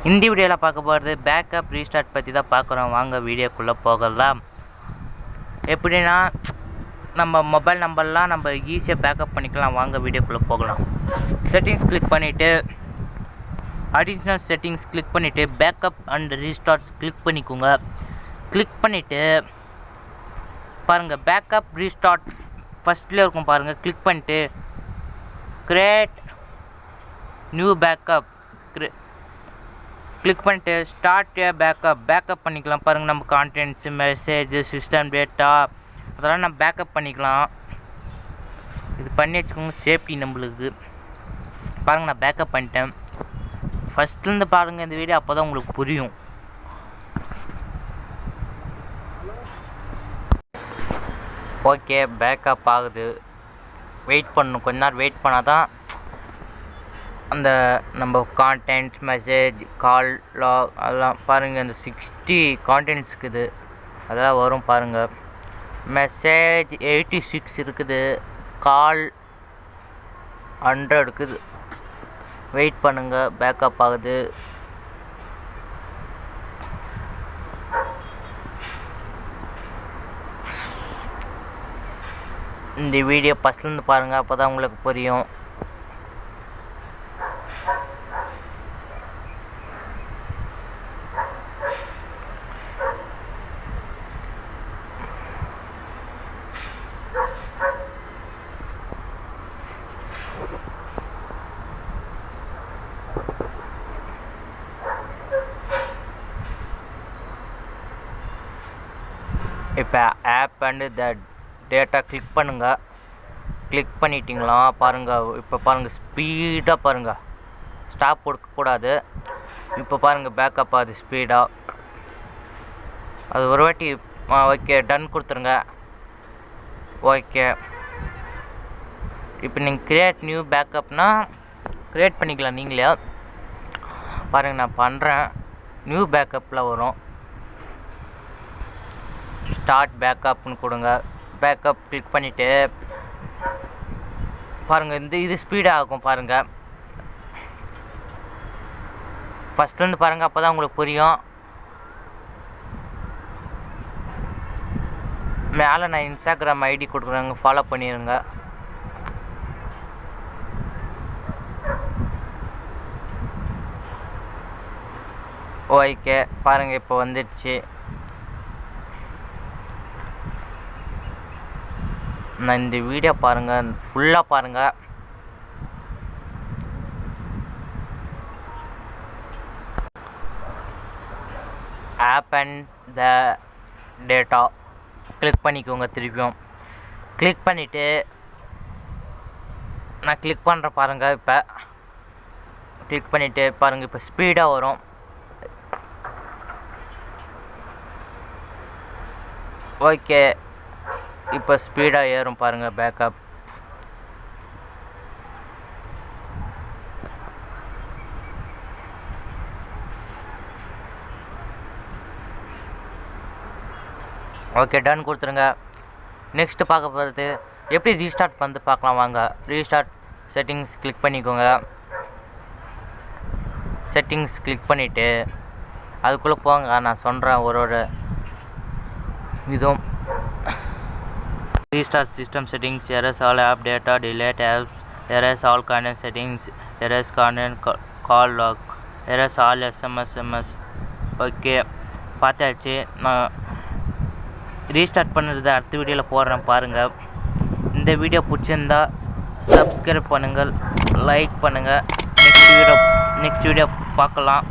இந்த வீடியோவில் பார்க்க போகிறது பேக்கப் ரீஸ்டார்ட் பற்றி தான் பார்க்குறோம். வாங்க வீடியோக்குள்ளே போகலாம். எப்படின்னா நம்ம மொபைல் நம்பர்லாம் நம்ம ஈஸியாக பேக்கப் பண்ணிக்கலாம். வாங்க வீடியோக்குள்ளே போகலாம். செட்டிங்ஸ் கிளிக் பண்ணிவிட்டு அடிஷ்னல் செட்டிங்ஸ் கிளிக் பண்ணிவிட்டு பேக்கப் அண்ட் ரீஸ்டார்ட் கிளிக் பண்ணிக்கோங்க. கிளிக் பண்ணிவிட்டு பாருங்கள் பேக்கப் ரீஸ்டார்ட் ஃபஸ்ட்டில் இருக்கும் பாருங்கள். கிளிக் பண்ணிட்டு கிரியேட் நியூ பேக்கப் கிளிக் பண்ணிட்டு ஸ்டார்ட் ஏ பேக்கப் பண்ணிக்கலாம். பாருங்கள் நம்ம கான்டென்ட்ஸு மெசேஜ் சிஸ்டம் டேட்டா அதெல்லாம் நம்ம பேக்கப் பண்ணிக்கலாம். இது பண்ணி வச்சுக்கோங்க, சேஃப்டி நம்மளுக்கு. பாருங்கள் நான் பேக்கப் பண்ணிட்டேன். ஃபஸ்ட்லேருந்து பாருங்கள் இந்த வீடியோ, அப்போ தான் உங்களுக்கு புரியும். ஓகே பேக்கப் ஆகுது. வெயிட் பண்ணணும், கொஞ்ச நேரம் வெயிட் பண்ணால் தான் அந்த நம்ம கான்டென்ட்ஸ் மெசேஜ் கால் லாக் அதெல்லாம் பாருங்கள். இந்த 60 கான்டென்ட்ஸ் இருக்குது, அதெல்லாம் வரும் பாருங்கள். மெசேஜ் 86 இருக்குது, கால் 100 இருக்குது. வெயிட் பண்ணுங்கள், பேக்கப் ஆகுது. இந்த வீடியோ ஃபஸ்ட்லேருந்து பாருங்கள், அப்போ தான் உங்களுக்கு புரியும். இப்போ app and the data click பண்ணுங்கள். கிளிக் பண்ணிட்டீங்களா பாருங்கள். இப்போ பாருங்கள் ஸ்பீடாக பாருங்கள், ஸ்டாப் கொடுக்கக்கூடாது. இப்போ பாருங்கள் பேக்கப் ஆகுது ஸ்பீடாக. அது ஒரு வாட்டி ஓகே டன் கொடுத்துருங்க. ஓகே இப்போ நீங்கள் கிரியேட் நியூ பேக்கப்னா கிரியேட் பண்ணிக்கலாம் நீங்களே. பாருங்கள் நான் பண்ணுறேன். நியூ பேக்கப்பில் வரும். ஸ்டார்ட் பேக்கப்னு கொடுங்க. பேக்கப் கிளிக் பண்ணிவிட்டு பாருங்கள் இது ஸ்பீடாக ஆகும் பாருங்கள். ஃபஸ்ட்லேருந்து பாருங்கள், அப்போ தான் உங்களுக்கு புரியும். மேலே நான் இன்ஸ்டாகிராம் ஐடி கொடுக்குறேங்க, ஃபாலோ பண்ணிடுங்க. ஓகே பாருங்கள் இப்போ வந்துடுச்சு. நான் இந்த வீடியோ பாருங்கள், ஃபுல்லாக பாருங்கள். App and the data click பண்ணிக்கோங்க. திருப்பியும் கிளிக் பண்ணிவிட்டு நான் கிளிக் பண்ணுறேன் பாருங்கள். இப்போ கிளிக் பண்ணிவிட்டு பாருங்கள் இப்போ ஸ்பீடாக வரும். ஓகே இப்போ ஸ்பீடாக ஏறும் பாருங்கள் பேக்கப். ஓகே டன் கொடுத்துருங்க. நெக்ஸ்ட்டு பார்க்க போகிறது எப்படி ரீஸ்டார்ட் வந்து பார்க்கலாம். வாங்க ரீஸ்டார்ட் செட்டிங்ஸ் கிளிக் பண்ணிக்கோங்க. செட்டிங்ஸ் கிளிக் பண்ணிவிட்டு அதுக்குள்ளே போங்க. நான் சொல்கிறேன் ஒரு இதுவும். Restart system settings, erase all app data, delete apps, erase all content settings, erase content call log, erase all SMS. Okay பார்த்தாச்சு. நான் ரீஸ்டார்ட் பண்ணுறது அடுத்த வீடியோவில் போடுறேன் பாருங்கள். இந்த வீடியோ பிடிச்சிருந்தா சப்ஸ்கிரைப் பண்ணுங்கள், லைக் பண்ணுங்கள். நெக்ஸ்ட் வீடியோ பார்க்கலாம்.